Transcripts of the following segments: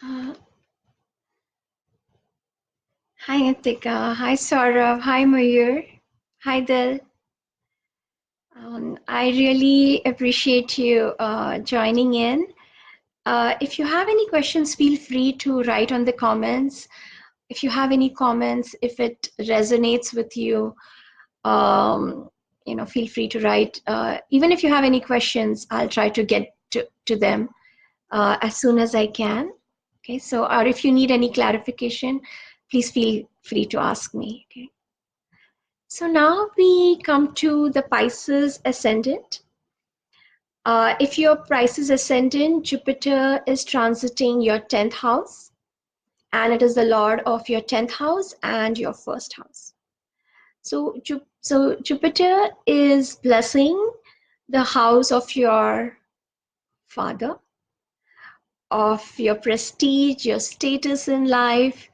Uh, Hi Nitika, hi Saurav, hi Mayur, hi Dil. I really appreciate you joining in. If you have any questions, feel free to write on the comments. If you have any comments, if it resonates with you, um, feel free to write. Even if you have any questions, I'll try to get to them as soon as I can. Okay, so or if you need any clarification, please feel free to ask me. Okay. So now we come to the Pisces ascendant. If your Pisces ascendant, Jupiter is transiting your 10th house, and it is the Lord of your 10th house and your first house. So Jupiter is blessing the house of your father, of your prestige, your status in life,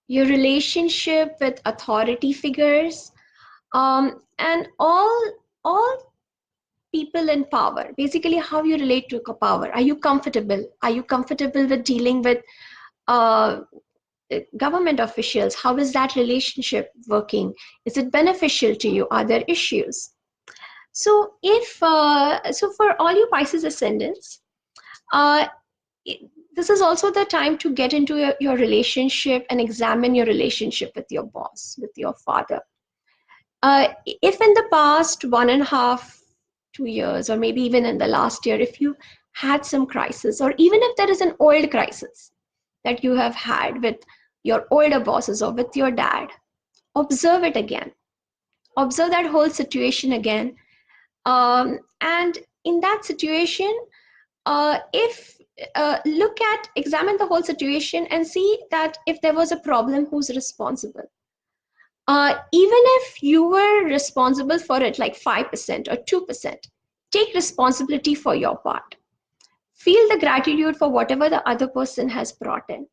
your relationship with authority figures, and all people in power. Basically, how you relate to power. Are you comfortable? Are you comfortable with dealing with uh, government officials? How is that relationship working? Is it beneficial to you? Are there issues? So, if so, for all you Pisces ascendants, uh, this is also the time to get into your relationship and examine your relationship with your boss, with your father. If in the past 1.5, 2 years, or maybe even in the last year, if you had some crisis, or even if there is an old crisis that you have had with your older bosses or with your dad, observe it again. Observe that whole situation again. And in that situation, if look at, examine the whole situation and see that if there was a problem, who's responsible. Even if you were responsible for it, like 5% or 2%, take responsibility for your part. Feel the gratitude for whatever the other person has brought in,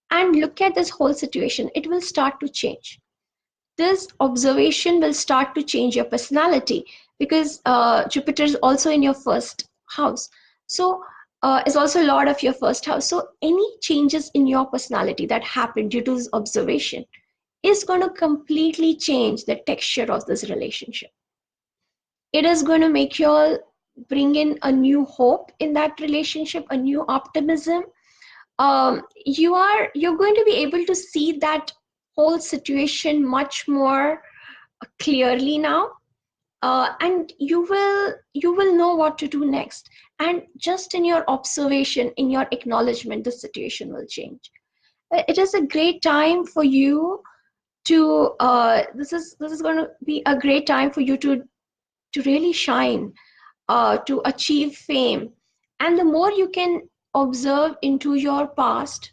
and look at this whole situation. It will start to change. This observation will start to change your personality, because Jupiter is also in your first house. So, is also Lord of your first house. So, any changes in your personality that happened due to this observation is going to completely change the texture of this relationship. It is going to make you all bring in a new hope in that relationship, a new optimism. You're going to be able to see that whole situation much more clearly now, and you will know what to do next. And just in your observation, in your acknowledgement, the situation will change. It is a great time for you to this is going to be a great time for you to really shine, to achieve fame. And the more you can observe into your past,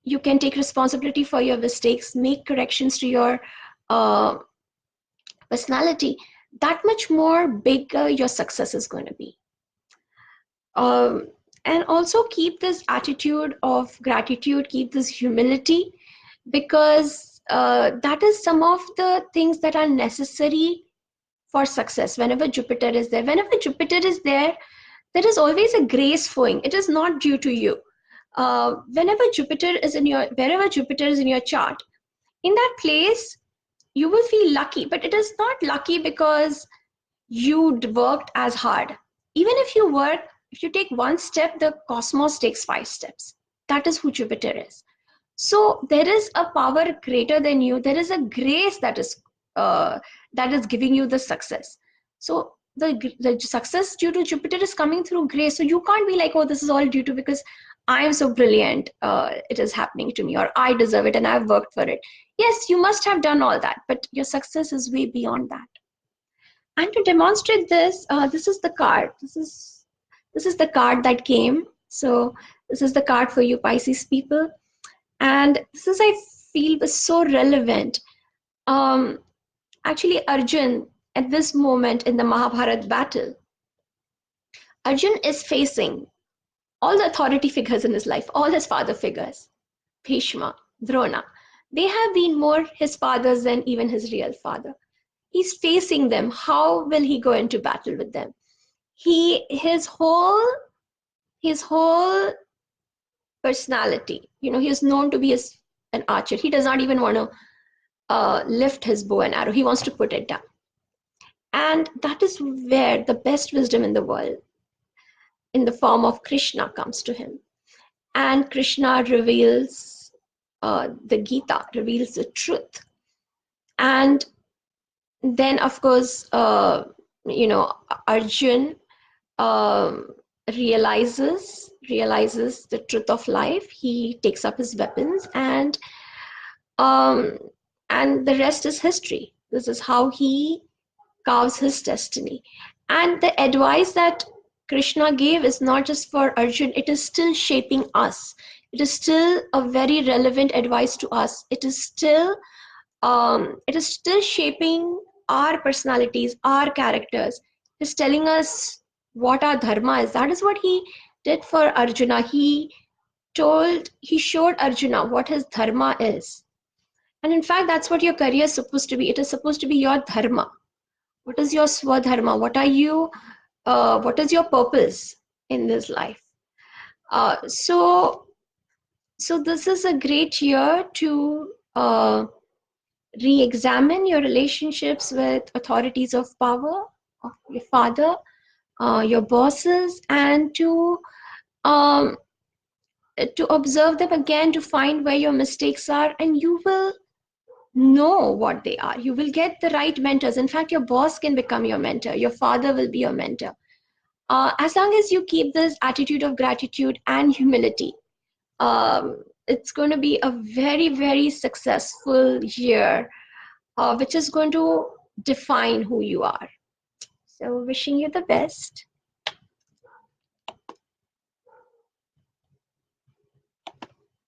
you can take responsibility for your mistakes, make corrections to your uh, personality, that much more bigger your success is going to be. um, and also keep this attitude of gratitude, keep this humility, because that is some of the things that are necessary for success. Whenever Jupiter is there, there is always a grace flowing. It is not due to you. Wherever Jupiter is in your chart, in that place, you will feel lucky, but it is not lucky because you worked as hard. Even if you work, if you take one step, the cosmos takes 5 steps. That is who Jupiter is. So there is a power greater than you. There is a grace uh, that is giving you the success. So the success due to Jupiter is coming through grace. So you can't be like, oh, this is all due to because I am so brilliant. It is happening to me, or I deserve it and I've worked for it. Yes, you must have done all that, but your success is way beyond that. And to demonstrate this, this is the card. This is the card that came. So this is the card for you Pisces people, and this is, I feel, was so relevant. Um, Actually, Arjun, at this moment in the Mahabharat battle, Arjun is facing all the authority figures in his life, all his father figures, Bhishma, Drona. They have been more his fathers than even his real father. He's facing them. How will he go into battle with them? His whole personality. He is known to be an archer. He does not even want to lift his bow and arrow. He wants to put it down. And that is where the best wisdom in the world, in the form of Krishna, comes to him. And Krishna reveals the Gita, reveals the truth. And then, of course, Arjun um, realizes the truth of life. He takes up his weapons, um, and the rest is history. This is how he carves his destiny. And the advice that Krishna gave is not just for Arjun, it is still shaping us. It is still a very relevant advice to us. It is still shaping our personalities, our characters. It's telling us what our dharma is. That is what he did for Arjuna. He showed Arjuna what his dharma is. And in fact, that's what your career is supposed to be. It is supposed to be your dharma. What is your swadharma? What is your purpose in this life? So this is a great year to re-examine your relationships with authorities of power, of your father, your bosses, and um, to observe them again, to find where your mistakes are, and you will know what they are. You will get the right mentors. In fact, your boss can become your mentor. Your father will be your mentor. As long as you keep this attitude of gratitude and humility, it's going to be a very, very successful year, which is going to define who you are. So, wishing you the best.